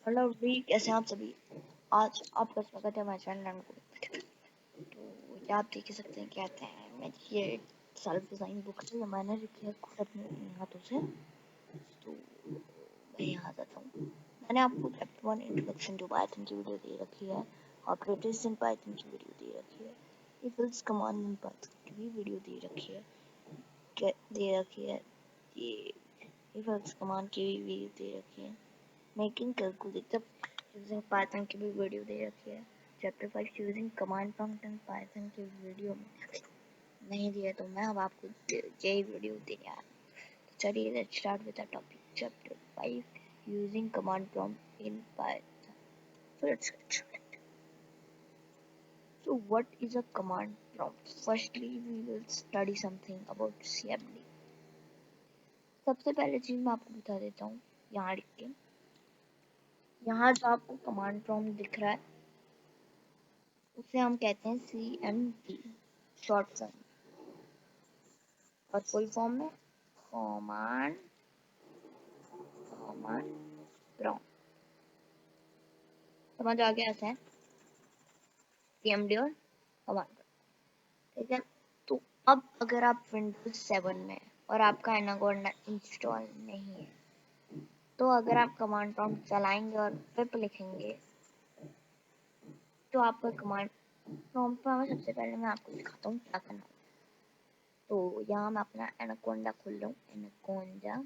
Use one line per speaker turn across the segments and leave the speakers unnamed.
Hello D, कैसे हैं आप सभी। आज आपका स्वागत है हमारे चैनल में। तो क्या आप देख ही सकते हैं क्या कहते हैं, मैं ये सेल्फ डिज़ाइन बुक है, ये मैंने लिखी है खुद अपने हाथों से। तो मैं यहाँ जाता हूँ। मैंने आपको चैप्टर 1 इंट्रोडक्शन टू पाइथन की वीडियो दे रखी है, ऑपरेटर्स इन पाइथन की वीडियो दे रखी है, if else command in Python की भी वीडियो दे रखी है, ये इफ एल्स कमांड की भी वीडियो दे रखी है, मेकिंग कैलकुलेटर यूजिंग पाइथन की भी वीडियो दे रखी है। Chapter 5 using command prompt in Python की वीडियो नहीं दिया, तो मैं अब आपको यही वीडियो देने आ रहा हूँ। चलिए let's start with the topic. Chapter 5 using command prompt in Python. So let's get started. So what is a command prompt? Firstly, we will study something about CMD. सबसे पहले चीज मैं आपको बता देता हूँ, यहाँ लिख के, यहाँ जो आपको कमांड प्रॉम्प्ट दिख रहा है उसे हम कहते हैं CMD, शॉर्ट फॉर्म, और फुल फॉर्म में कमांड कमांड प्रॉम्प्ट। समझ आ गया ऐसा है CMD और कमांड, ठीक है। तो अब अगर आप विंडोज 7 में और आपका एनाकोंडा इंस्टॉल नहीं है, तो अगर आप कमांड प्रॉम्प्ट चलाएंगे और पिप लिखेंगे तो आपका कमांड प्रॉम्प्ट में सबसे पहले मैं आपको दिखाता हूँ क्या करना है। तो यहाँ मैं अपना एनाकोंडा खोल रहा हूँ, anaconda.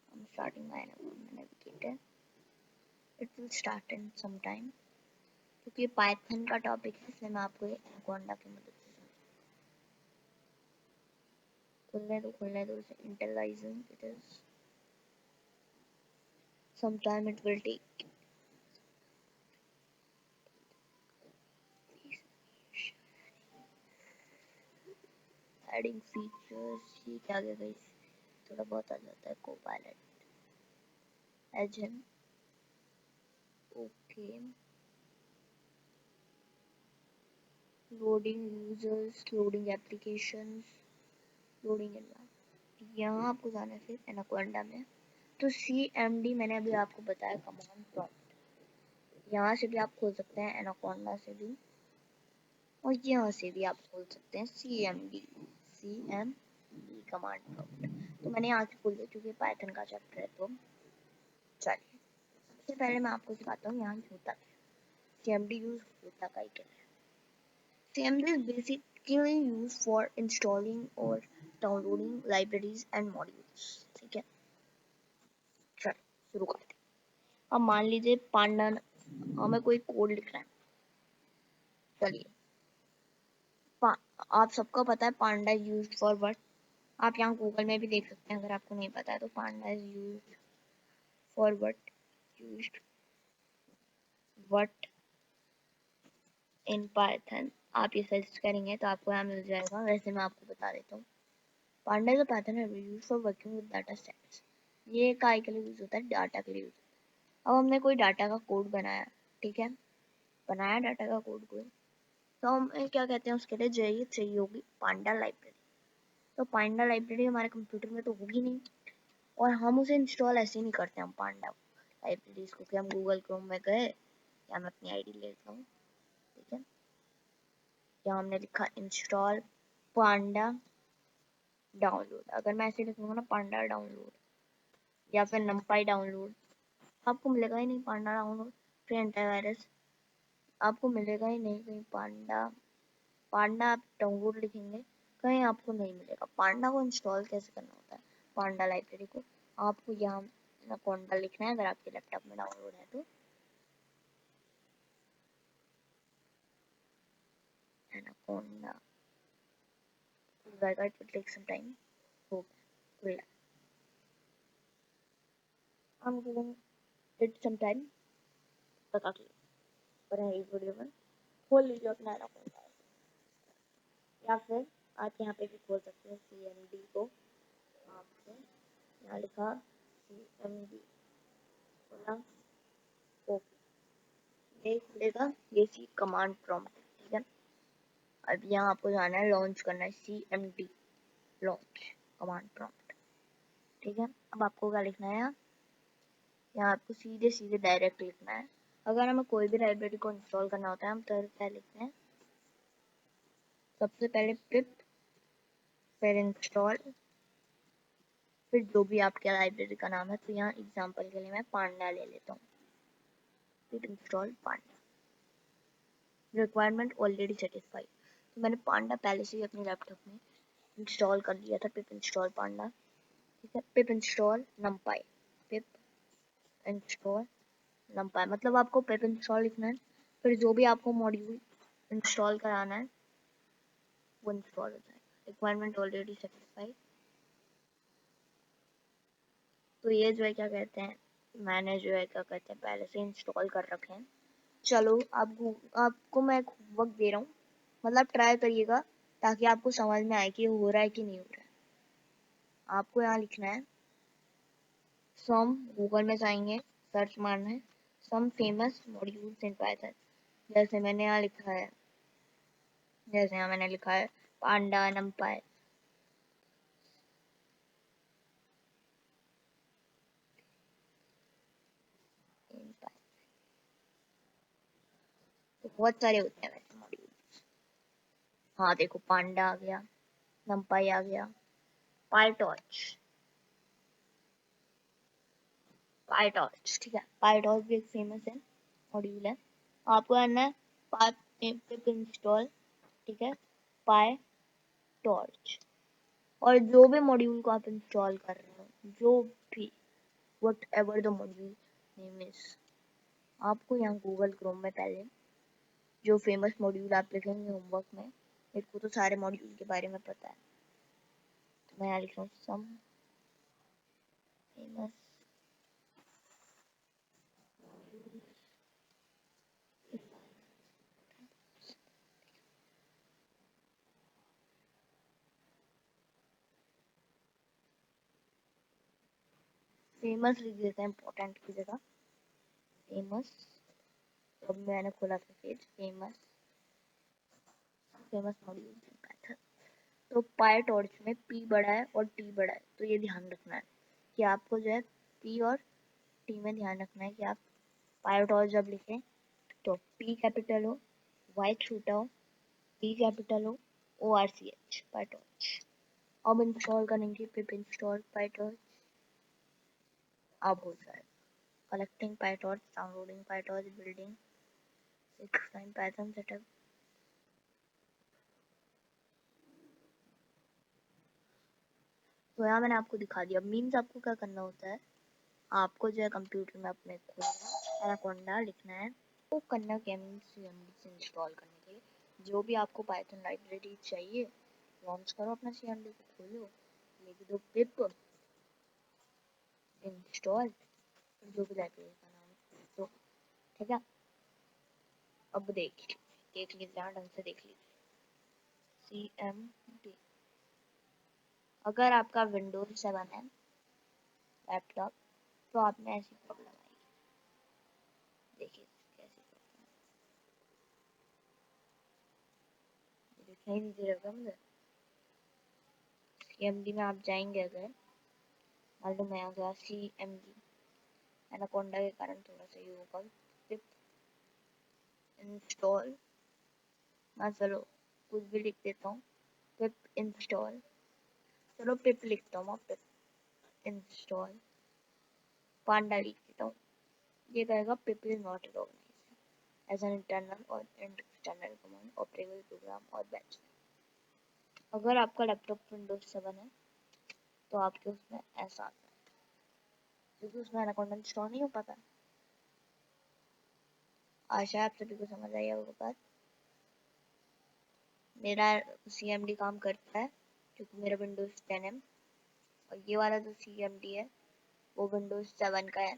I'm starting my Anaconda Navigator. It will start in some time. क्योंकि पाइथन का टॉपिक है इसलिए मैं आपको एनाकोंडा की मदद से खुलने दो उसे initialising it is some time it will take. Adding features, ये क्या क्या गाइस, थोड़ा बहुत आ जाता है। Copilot, again, okay, loading users, loading applications, loading environment. यहाँ आपको जाना है फिर एनाकोंडा में। तो CMD मैंने अभी आपको बताया कमांड प्रॉम्प्ट, यहाँ से भी आप खोल सकते हैं एनाकोंडा से भी, और यहाँ से भी आप खोल सकते हैं CMD कमांड प्रॉम्प्ट। तो मैंने यहाँ से खोल दिया क्योंकि पाइथन का चैप्टर है। तो चलिए सबसे पहले मैं आपको सिखाता हूँ यहाँ होता क्या, CMD यूज होता क्या है। CMD is basically used for installing or downloading libraries and modules, ठीक है। चलिए शुरू करते हैं। अब मान लीजिए पांडा, हमें कोई कोड लिखना है। चलिए, आप सबको पता है पांडा यूज्ड फॉर व्हाट। आप यहाँ गूगल में भी देख सकते हैं अगर आपको नहीं पता है। तो panda is used for what, used what in Python. आप ये सर्च करेंगे तो आपको यहाँ मिल जाएगा। वैसे मैं आपको बता देता हूँ, panda is a Python library used for working with data sets. ये काय के लिए यूज होता है, डाटा के लिए यूज होता है। अब हमने कोई डाटा का कोड बनाया, ठीक है, बनाया डाटा का कोड कोई, तो हम क्या कहते हैं उसके लिए चाहिए होगी पांडा लाइब्रेरी। तो पांडा लाइब्रेरी हमारे कंप्यूटर में तो होगी नहीं, और हम उसे इंस्टॉल ऐसे ही नहीं करते हम पांडा लाइब्रेरीज को कि हम गूगल क्रोम में गए, या मैं अपनी आईडी ले लेता हूँ, ठीक है, या हमने लिखा इंस्टॉल पांडा डाउनलोड। अगर मैं ऐसे लिखूंगा ना पांडा डाउनलोड या फिर नमपाई डाउनलोड, आपको मिलेगा ही नहीं पांडा डाउनलोड। फिर एंटीवायरस, आपको मिलेगा ही नहीं कहीं पांडा। पांडा आप डाउनलोड लिखेंगे कहीं आपको नहीं मिलेगा। पांडा को इंस्टॉल कैसे करना होता है, पांडा लाइब्रेरी को आपको यहाँ एनाकोंडा लिखना है अगर आपके लैपटॉप में डाउनलोड है तो। एनाकोंडा खुल जाएगा, it will take some time. हो खुल गया, I'm giving it some time। बता के पर है इस वीडियो में खोल लीजिए अपना एनाकोंडा, या फिर आप यहाँ पे भी खोल सकते हैं CMD को। आपने यहाँ लिखा CMD, खोला, ओके, ये खुलेगा। ये सी कमांड प्रॉम्प्ट, ठीक है। अब यहाँ आपको जाना है, लॉन्च करना है CMD लॉन्च कमांड प्रॉम्प्ट, ठीक है। अब आपको क्या लिखना है, यहाँ आपको सीधे सीधे डायरेक्ट लिखना है। अगर हमें कोई भी लाइब्रेरी को इंस्टॉल करना होता है, हम तो क्या लिखते हैं, सबसे पहले पिप, फिर इंस्टॉल, फिर जो भी आपके लाइब्रेरी का नाम है। तो यहाँ एग्जांपल के लिए मैं पांडा ले लेता हूँ, पिप इंस्टॉल पांडा, रिक्वायरमेंट ऑलरेडी सेटिस्फाइड। तो मैंने पांडा पहले से ही अपने लैपटॉप में इंस्टॉल कर लिया था, पिप इंस्टॉल पांडा। ठीक है, पिप इंस्टॉल नमपाई, पिप इंस्टॉल नमपाई, मतलब आपको पिप इंस्टॉल लिखना है, फिर जो भी आपको मॉड्यूल इंस्टॉल कराना है वो इंस्टॉल हो जाएगा। Requirement already satisfied. तो ये जो है क्या कहते हैं, मैंने जो है क्या कहते हैं पहले से इंस्टॉल कर रखे हैं। चलो आपको मैं वक्त दे रहा हूँ, मतलब ट्राई करिएगा ताकि आपको समझ में आए कि हो रहा है कि नहीं हो रहा है। आपको यहाँ लिखना है सम, गूगल में जाएंगे, सर्च मारना है some famous modules in Python. जैसे मैंने यहाँ लिखा है, जैसे यहाँ मैंने लिखा है पांडा नमपाई, तो बहुत सारे होते हैं वैसे मॉड्यूल। हाँ देखो, पांडा आ गया, नमपाई आ गया, पाईटॉर्च, पाईटॉर्च, ठीक है, पाईटॉर्च भी एक फेमस है मॉड्यूल है। आपको करना है पिप इंस्टॉल, ठीक है, पाई टॉर्च, और जो भी मॉड्यूल को आप इंस्टॉल कर रहे हो, जो भी what ever the module name is, आपको यहाँ गूगल क्रोम में पहले जो फेमस मॉड्यूल आप लिखेंगे होमवर्क में, मेरे को तो सारे मॉड्यूल के बारे में पता है, तो मैं यहाँ लिख रहा हूँ सम फेमस, फेमस लिख देते हैं इम्पोर्टेंट की जगह, फेमस। अब मैंने खोला था page, famous, famous module in Python. तो पाई टॉर्च में पी बड़ा है और टी बड़ा है, तो ये ध्यान रखना है कि आपको जो है पी और टी में ध्यान रखना है कि आप पाई टॉर्च जब लिखें तो पी कैपिटल हो, वाई छोटा हो, टी कैपिटल हो, O R C H, PyTorch. अब इंस्टॉल करेंगे पिप इंस्टॉल पाई टॉर्च, अब हो जाएगा collecting PyTorch, downloading PyTorch, building 6 time Python setup. तो यहाँ मैंने आपको दिखा दिया। मीन्स आपको क्या करना होता है, आपको जो है कंप्यूटर में अपने खोलना है, एनाकोंडा लिखना है, वो करना क्या, मीन्स सीएमडी से इंस्टॉल करने के लिए जो भी आपको पाइथन लाइब्रेरी चाहिए लॉन्च करो, अपना सीएमडी को खोलो, लिख दो पिप इंस्टॉल, जो भी लाइब्रेरी का नाम है तो, ठीक है। अब देख लीजिए यहाँ ढंग से देख लीजिए सीएमडी। अगर आपका विंडोज 7 है लैपटॉप तो आप में ऐसी प्रॉब्लम आएगी, देखिए कैसे करते हैं, दिखाई नहीं दे रहा मुझे। सीएमडी में आप जाएंगे, अगर मान लो मैं आ गया सीएमडी, एनाकोंडा के कारण थोड़ा सा ये होगा, पिप इंस्टॉल, मैं चलो कुछ भी लिख देता हूँ, पिप इंस्टॉल, चलो पिप लिखता हूँ, पिप इंस्टॉल पांडा लिख देता हूँ। ये कहेगा pip is not recognised as an internal or external command operating program or batch. अगर आपका लैपटॉप विंडोज 7 है तो आपके उसमें ऐसा आता है, क्योंकि उसमें एनाकोंडा इंस्टॉल नहीं हो पाता। आशा है आप सभी को समझ आई होगा बात। मेरा सीएमडी काम करता है क्योंकि मेरा विंडोज 10 है, और ये वाला जो सीएमडी है वो विंडोज 7 का है।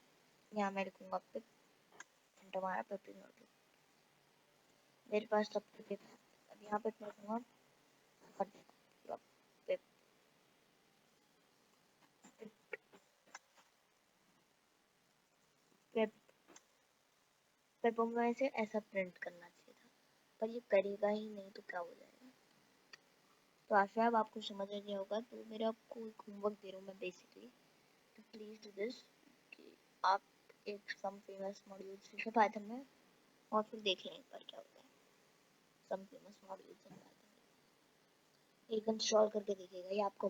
यहाँ मैं लिखूंगा पिप, हमारा पिप इज नॉट, मेरे पास सब पिप है। अब यहाँ पे मैं लिखूंगा पिप, पिप, पिप में से ऐसा प्रिंट करना चाहिए था, पर ये करेगा ही नहीं तो क्या हो जाएगा। तो आशा है अब आपको समझ आ गया होगा। तो मेरा आपको एक होमवर्क दे रहा हूँ मैं बेसिकली, प्लीज डू दिस कि आप एक सम फेमस मॉड्यूल सीखे पाइथन में और फिर देख लें एक बार क्या होता है some famous modules in Python. एक इंस्टॉल करके देखिएगा, ये आपको